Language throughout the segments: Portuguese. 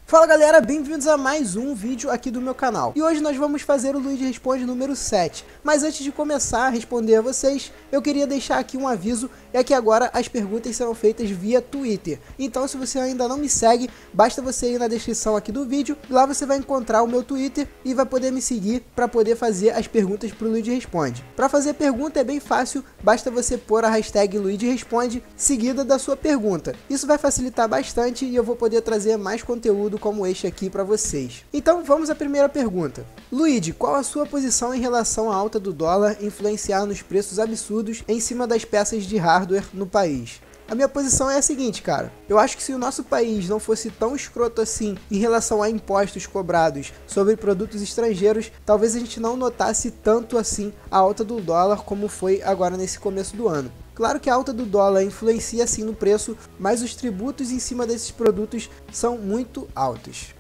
Fala galera, bem-vindos a mais um vídeo aqui do meu canal. E hoje nós vamos fazer o Luigi Responde número 7. Mas antes de começar a responder a vocês, eu queria deixar aqui um aviso, é que agora as perguntas serão feitas via Twitter. Então se você ainda não me segue, basta você ir na descrição aqui do vídeo, lá você vai encontrar o meu Twitter e vai poder me seguir para poder fazer as perguntas pro Luigi Responde. Para fazer pergunta é bem fácil, basta você pôr a hashtag Luigi Responde seguida da sua pergunta. Isso vai facilitar bastante e eu vou poder trazer mais conteúdo como este aqui para vocês. Então vamos à primeira pergunta. Luigi, qual a sua posição em relação à alta do dólar influenciar nos preços absurdos em cima das peças de hardware no país? A minha posição é a seguinte, cara. Eu acho que se o nosso país não fosse tão escroto assim em relação a impostos cobrados sobre produtos estrangeiros, talvez a gente não notasse tanto assim a alta do dólar como foi agora nesse começo do ano. Claro que a alta do dólar influencia sim no preço, mas os tributos em cima desses produtos são muito altos.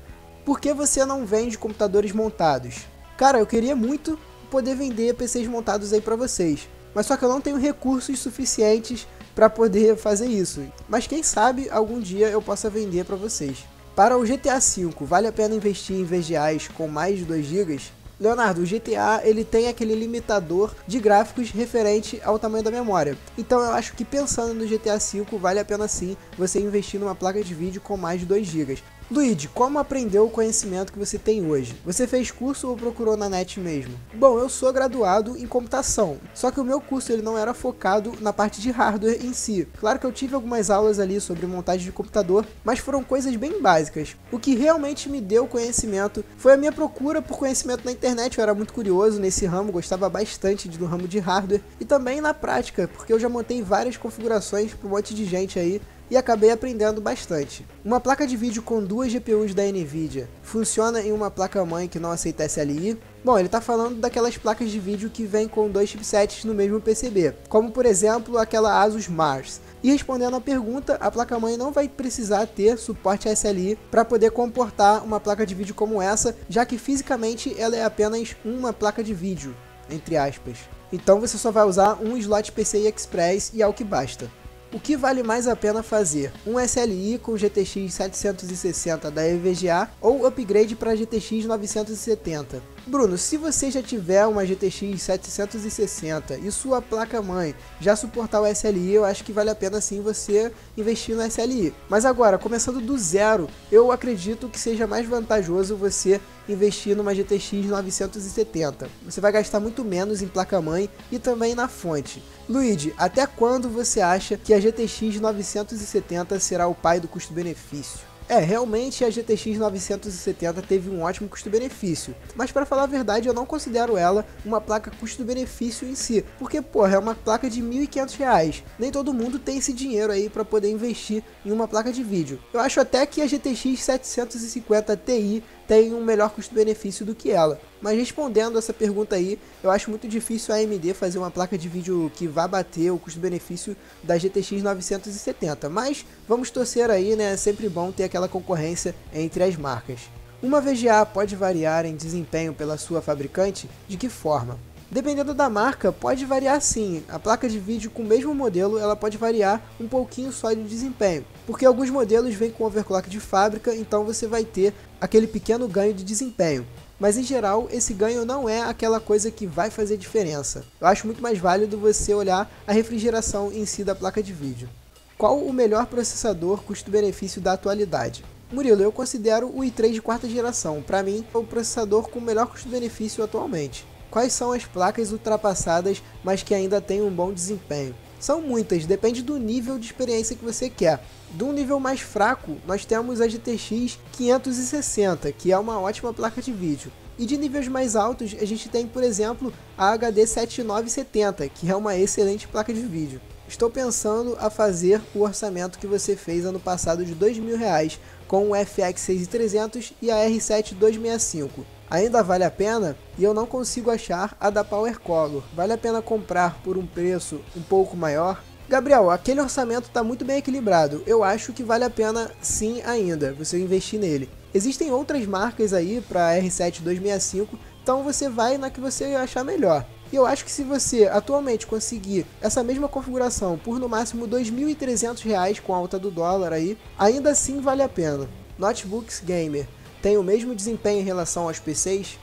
Por que você não vende computadores montados? Cara, eu queria muito poder vender PCs montados aí para vocês, mas só que eu não tenho recursos suficientes para poder fazer isso. Mas quem sabe algum dia eu possa vender para vocês. Para o GTA V, vale a pena investir em VGAs com mais de 2 GB? Leonardo, o GTA ele tem aquele limitador de gráficos referente ao tamanho da memória. Então eu acho que pensando no GTA V vale a pena sim você investir numa placa de vídeo com mais de 2 GB. Luigi, como aprendeu o conhecimento que você tem hoje? Você fez curso ou procurou na net mesmo? Bom, eu sou graduado em computação, só que o meu curso ele não era focado na parte de hardware em si. Claro que eu tive algumas aulas ali sobre montagem de computador, mas foram coisas bem básicas. O que realmente me deu conhecimento foi a minha procura por conhecimento na internet. Eu era muito curioso nesse ramo, gostava bastante do ramo de hardware e também na prática, porque eu já montei várias configurações para um monte de gente aí e acabei aprendendo bastante. Uma placa de vídeo com 2 GPUs da Nvidia funciona em uma placa-mãe que não aceita SLI? Bom, ele está falando daquelas placas de vídeo que vêm com 2 chipsets no mesmo PCB, como por exemplo aquela Asus Mars. E respondendo à pergunta, a placa-mãe não vai precisar ter suporte a SLI para poder comportar uma placa de vídeo como essa, já que fisicamente ela é apenas uma placa de vídeo, entre aspas. Então você só vai usar um slot PCI Express e é o que basta. O que vale mais a pena fazer? Um SLI com GTX 760 da EVGA ou upgrade para GTX 970? Bruno, se você já tiver uma GTX 760 e sua placa-mãe já suportar o SLI, eu acho que vale a pena sim você investir no SLI. Mas agora, começando do zero, eu acredito que seja mais vantajoso você investir numa GTX 970. Você vai gastar muito menos em placa-mãe e também na fonte. Luigi, até quando você acha que a GTX 970 será o pai do custo-benefício? Realmente a GTX 970 teve um ótimo custo-benefício, mas para falar a verdade eu não considero ela uma placa custo-benefício em si, porque porra, é uma placa de R$ 1.500, nem todo mundo tem esse dinheiro aí para poder investir em uma placa de vídeo. Eu acho até que a GTX 750 Ti tem um melhor custo-benefício do que ela. Mas respondendo essa pergunta aí, eu acho muito difícil a AMD fazer uma placa de vídeo que vá bater o custo-benefício da GTX 970. Mas vamos torcer aí, né? É sempre bom ter aquela concorrência entre as marcas. Uma VGA pode variar em desempenho pela sua fabricante? De que forma? Dependendo da marca, pode variar sim. A placa de vídeo com o mesmo modelo, ela pode variar um pouquinho só de desempenho, porque alguns modelos vêm com overclock de fábrica, então você vai ter aquele pequeno ganho de desempenho. Mas em geral, esse ganho não é aquela coisa que vai fazer diferença. Eu acho muito mais válido você olhar a refrigeração em si da placa de vídeo. Qual o melhor processador custo-benefício da atualidade? Murilo, eu considero o i3 de 4ª geração. Para mim, é o processador com o melhor custo-benefício atualmente. Quais são as placas ultrapassadas, mas que ainda têm um bom desempenho? São muitas, depende do nível de experiência que você quer. De um nível mais fraco, nós temos a GTX 560, que é uma ótima placa de vídeo. E de níveis mais altos, a gente tem, por exemplo, a HD 7970, que é uma excelente placa de vídeo. Estou pensando a fazer o orçamento que você fez ano passado de R$ 2.000 com o FX 6300 e a R7 265. Ainda vale a pena? E eu não consigo achar a da Power Color. Vale a pena comprar por um preço um pouco maior? Gabriel, aquele orçamento está muito bem equilibrado. Eu acho que vale a pena sim ainda você investir nele. Existem outras marcas aí para R7 265, então você vai na que você achar melhor. E eu acho que se você atualmente conseguir essa mesma configuração por no máximo R$ 2.300 com a alta do dólar aí, ainda assim vale a pena. Notebooks gamer tem o mesmo desempenho em relação aos PCs?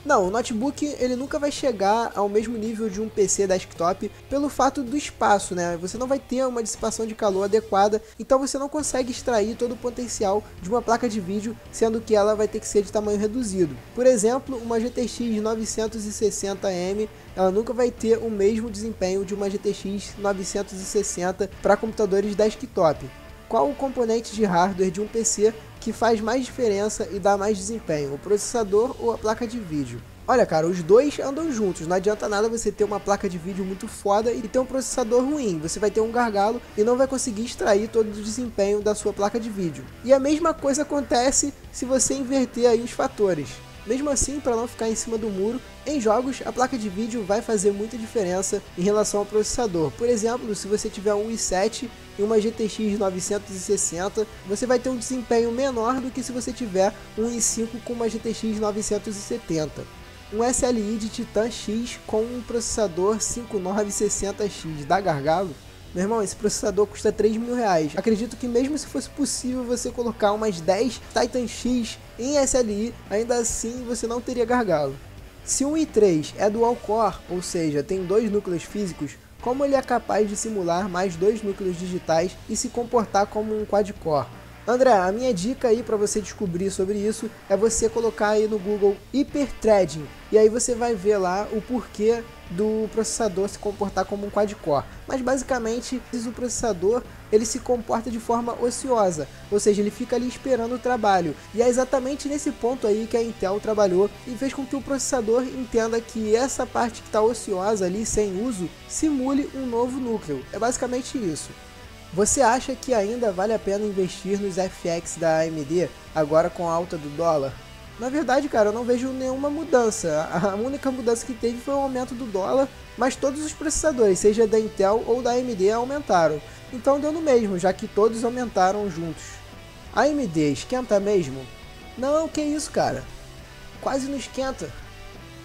Não, o notebook ele nunca vai chegar ao mesmo nível de um PC desktop pelo fato do espaço, né? Você não vai ter uma dissipação de calor adequada, então você não consegue extrair todo o potencial de uma placa de vídeo, sendo que ela vai ter que ser de tamanho reduzido. Por exemplo, uma GTX 960M, ela nunca vai ter o mesmo desempenho de uma GTX 960 para computadores desktop. Qual o componente de hardware de um PC que faz mais diferença e dá mais desempenho, o processador ou a placa de vídeo? Olha, cara, os dois andam juntos, não adianta nada você ter uma placa de vídeo muito foda e ter um processador ruim, você vai ter um gargalo e não vai conseguir extrair todo o desempenho da sua placa de vídeo. E a mesma coisa acontece se você inverter aí os fatores. Mesmo assim, para não ficar em cima do muro, em jogos a placa de vídeo vai fazer muita diferença em relação ao processador. Por exemplo, se você tiver um i7 e uma GTX 960, você vai ter um desempenho menor do que se você tiver um i5 com uma GTX 970. Um SLI de Titan X com um processador 5960X dá gargalo? Meu irmão, esse processador custa R$3.000. Acredito que mesmo se fosse possível você colocar umas 10 Titan X em SLI, ainda assim você não teria gargalo. Se um i3 é dual core, ou seja, tem dois núcleos físicos, como ele é capaz de simular mais dois núcleos digitais e se comportar como um quad-core? André, a minha dica aí para você descobrir sobre isso é você colocar aí no Google Hyperthreading e aí você vai ver lá o porquê do processador se comportar como um quad-core. Mas basicamente o processador ele se comporta de forma ociosa, ou seja, ele fica ali esperando o trabalho. E é exatamente nesse ponto aí que a Intel trabalhou e fez com que o processador entenda que essa parte que está ociosa ali, sem uso, simule um novo núcleo. É basicamente isso. Você acha que ainda vale a pena investir nos FX da AMD agora com a alta do dólar? Na verdade, cara, eu não vejo nenhuma mudança. A única mudança que teve foi o aumento do dólar, mas todos os processadores, seja da Intel ou da AMD, aumentaram. Então deu no mesmo, já que todos aumentaram juntos. A AMD esquenta mesmo? Não, que isso, cara. Quase não esquenta.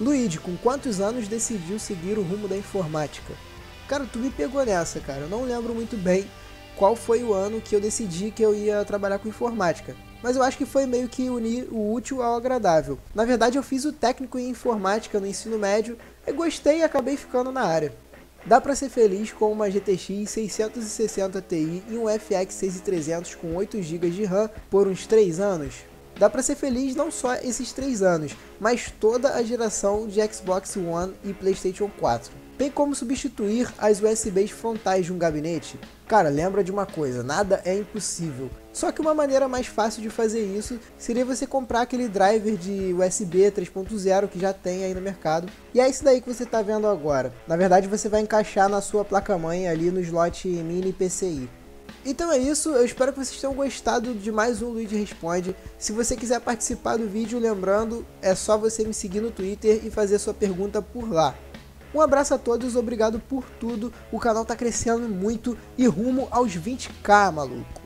Luigi, com quantos anos decidiu seguir o rumo da informática? Cara, tu me pegou nessa, cara. Eu não lembro muito bem qual foi o ano que eu decidi que eu ia trabalhar com informática. Mas eu acho que foi meio que unir o útil ao agradável. Na verdade, eu fiz o técnico em informática no ensino médio, e gostei e acabei ficando na área. Dá pra ser feliz com uma GTX 660 Ti e um FX 6300 com 8 GB de RAM por uns 3 anos? Dá pra ser feliz não só esses 3 anos, mas toda a geração de Xbox One e PlayStation 4. Tem como substituir as USBs frontais de um gabinete? Cara, lembra de uma coisa, nada é impossível. Só que uma maneira mais fácil de fazer isso seria você comprar aquele driver de USB 3.0 que já tem aí no mercado. E é isso daí que você está vendo agora. Na verdade, você vai encaixar na sua placa-mãe ali no slot mini PCI. Então é isso, eu espero que vocês tenham gostado de mais um Luigi Responde. Se você quiser participar do vídeo, lembrando, é só você me seguir no Twitter e fazer sua pergunta por lá. Um abraço a todos, obrigado por tudo, o canal tá crescendo muito e rumo aos 20k, maluco.